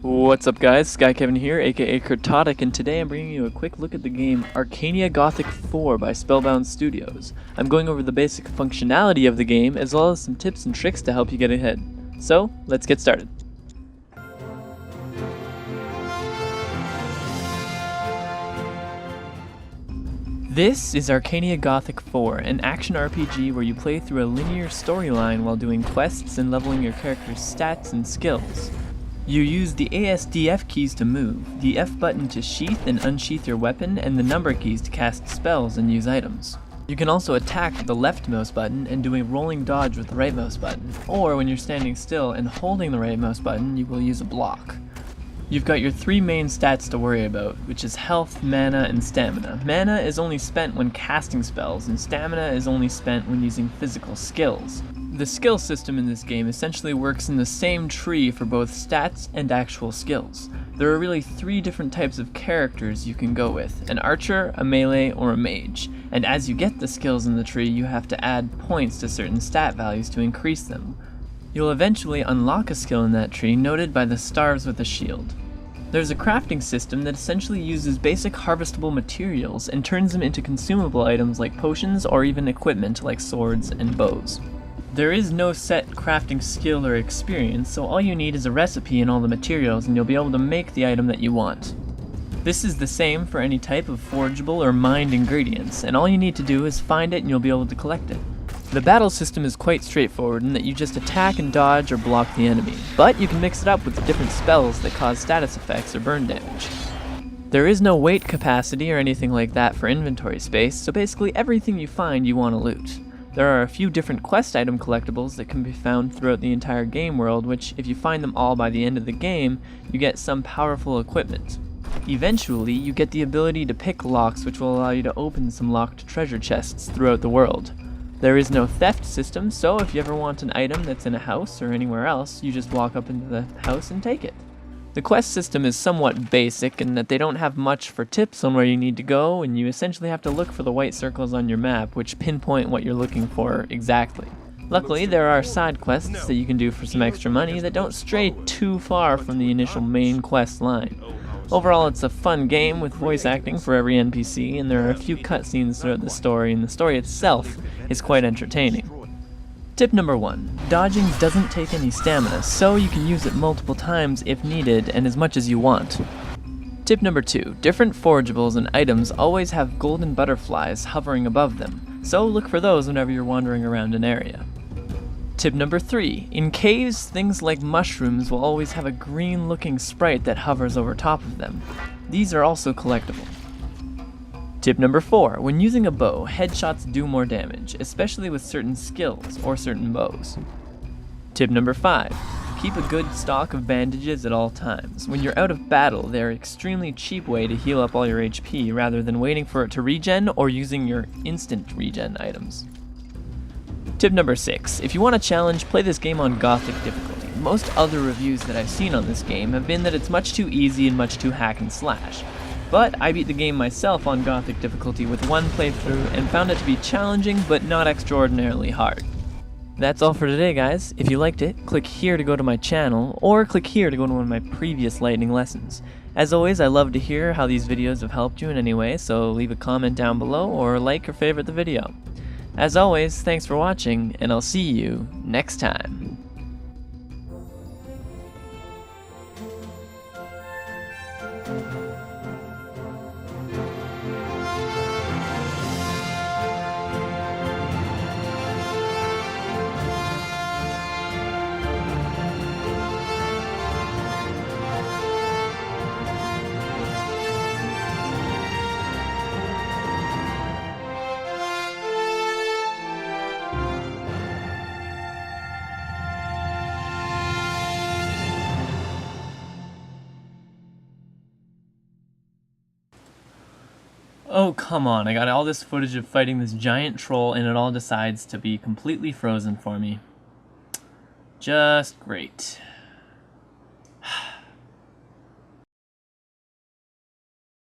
What's up guys, Sky Kevin here, aka Kurtotic, and today I'm bringing you a quick look at the game Arcania Gothic 4 by Spellbound Studios. I'm going over the basic functionality of the game as well as some tips and tricks to help you get ahead. So, let's get started. This is Arcania Gothic 4, an action RPG where you play through a linear storyline while doing quests and leveling your character's stats and skills. You use the ASDF keys to move, the F button to sheath and unsheath your weapon, and the number keys to cast spells and use items. You can also attack with the left mouse button and do a rolling dodge with the right mouse button, or when you're standing still and holding the right mouse button, you will use a block. You've got your three main stats to worry about, which is health, mana, and stamina. Mana is only spent when casting spells, and stamina is only spent when using physical skills. The skill system in this game essentially works in the same tree for both stats and actual skills. There are really three different types of characters you can go with: an archer, a melee, or a mage. And as you get the skills in the tree, you have to add points to certain stat values to increase them. You'll eventually unlock a skill in that tree noted by the stars with a shield. There's a crafting system that essentially uses basic harvestable materials and turns them into consumable items like potions or even equipment like swords and bows. There is no set crafting skill or experience, so all you need is a recipe and all the materials and you'll be able to make the item that you want. This is the same for any type of forgeable or mined ingredients, and all you need to do is find it and you'll be able to collect it. The battle system is quite straightforward in that you just attack and dodge or block the enemy, but you can mix it up with different spells that cause status effects or burn damage. There is no weight capacity or anything like that for inventory space, so basically everything you find you want to loot. There are a few different quest item collectibles that can be found throughout the entire game world, which, if you find them all by the end of the game, you get some powerful equipment. Eventually, you get the ability to pick locks, which will allow you to open some locked treasure chests throughout the world. There is no theft system, so if you ever want an item that's in a house or anywhere else, you just walk up into the house and take it. The quest system is somewhat basic in that they don't have much for tips on where you need to go, and you essentially have to look for the white circles on your map, which pinpoint what you're looking for exactly. Luckily, there are side quests that you can do for some extra money that don't stray too far from the initial main quest line. Overall, it's a fun game with voice acting for every NPC, and there are a few cutscenes throughout the story, and the story itself is quite entertaining. Tip number 1. Dodging doesn't take any stamina, so you can use it multiple times if needed and as much as you want. Tip number 2. Different forgeables and items always have golden butterflies hovering above them, so look for those whenever you're wandering around an area. Tip number 3. In caves, things like mushrooms will always have a green looking sprite that hovers over top of them. These are also collectible. Tip number 4. When using a bow, headshots do more damage, especially with certain skills or certain bows. Tip number 5. Keep a good stock of bandages at all times. When you're out of battle, they're an extremely cheap way to heal up all your HP rather than waiting for it to regen or using your instant regen items. Tip number 6. If you want a challenge, play this game on Gothic difficulty. Most other reviews that I've seen on this game have been that it's much too easy and much too hack and slash. But I beat the game myself on Gothic difficulty with one playthrough and found it to be challenging but not extraordinarily hard. That's all for today, guys. If you liked it, click here to go to my channel, or click here to go to one of my previous lightning lessons. As always, I love to hear how these videos have helped you in any way, so leave a comment down below or like or favorite the video. As always, thanks for watching, and I'll see you next time. Oh, come on, I got all this footage of fighting this giant troll and it all decides to be completely frozen for me. Just great.